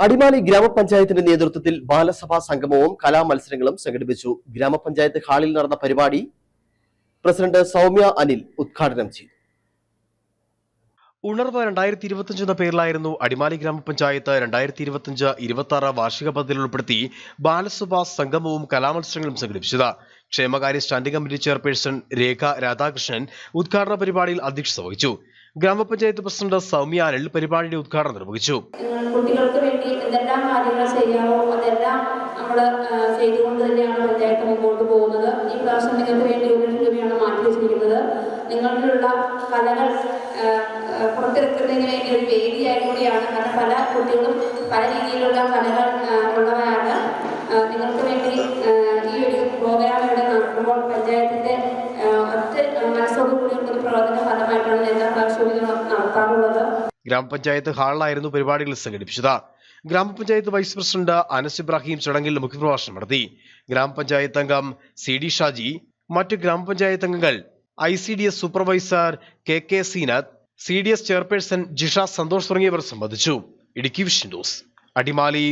അടിമാലി ഗ്രാമപഞ്ചായത്തിന്റെ നേതൃത്വത്തിൽ ബാലസഭാ സംഗമവും കലാമത്സരങ്ങളും സംഘടിപ്പിച്ചു. ഗ്രാമപഞ്ചായത്ത് ഹാളിൽ നടന്ന പരിപാടി പ്രസിഡന്റ് സൗമ്യ അനിൽ ഉദ്ഘാടനം ചെയ്തു. ഉണർവ് 2025 എന്ന പേരിലായിരുന്നു അടിമാലി ഗ്രാമപഞ്ചായത്ത് 2025-26 വാർഷിക പദ്ധതിയിൽ ഉൾപ്പെടുത്തി ബാലസഭാ സംഗമവും കലാമത്സരങ്ങളും സംഘടിപ്പിച്ചത്. ക്ഷേമകാര്യ സ്റ്റാൻഡിംഗ് കമ്മിറ്റി ചെയർപേഴ്സൺ രേഖ രാധാകൃഷ്ണൻ ഉദ്ഘാടന പരിപാടിയിൽ അധ്യക്ഷത വഹിച്ചു. ഗ്രാമപഞ്ചായത്ത് പ്രസിഡന്റ് സൗമ്യ അനിൽ പരിപാടിയുടെ ഉദ്ഘാടനം നിർവഹിച്ചു. കുട്ടികൾക്ക് വേണ്ടി എന്തെല്ലാം കാര്യങ്ങൾ ചെയ്യാമോ അതെല്ലാം നമ്മൾ ചെയ്തുകൊണ്ട് തന്നെയാണ് പഞ്ചായത്ത് മുമ്പോട്ട് പോകുന്നത്. ഈ പ്രാവശ്യം നിങ്ങൾക്ക് വേണ്ടി 1 ലക്ഷം രൂപയാണ് മാറ്റി വെച്ചിരിക്കുന്നത്. നിങ്ങളിലുള്ള കലകൾ പുറത്തെടുക്കുന്നതിന് വേണ്ടി ഒരു വേദിയായി കൂടിയാണ്. കാരണം പല കുട്ടികളും പല രീതിയിലുള്ള കലകൾ ഉള്ളവരാണ്. നിങ്ങൾക്ക് വേണ്ടി ഈ ഒരു പ്രോഗ്രാം ഇവിടെ നടക്കുമ്പോൾ പഞ്ചായത്തിന്റെ ഒറ്റ മനസ്സോടുകൂടി ഒരു പ്രവർത്തന ഫലമായിട്ടാണ് എല്ലാ പ്രാവശ്യവും ഇത് നടത്താറുള്ളത്. ഗ്രാമപഞ്ചായത്ത് ഹാളിലായിരുന്നു പരിപാടികൾ സംഘടിപ്പിച്ചത്. ഗ്രാമപഞ്ചായത്ത് വൈസ് പ്രസിഡന്റ് അനസ് ഇബ്രാഹിം ചടങ്ങിൽ മുഖ്യപ്രഭാഷണം നടത്തി. ഗ്രാമപഞ്ചായത്ത് അംഗം CD ഷാജി, മറ്റ് ഗ്രാമപഞ്ചായത്ത് അംഗങ്ങൾ, ICDS supervisor KK Seenath, CDS chairperson Jisha Santhosh തുടങ്ങിയവർ സംബന്ധിച്ചു. Idukki vision news, Adimali.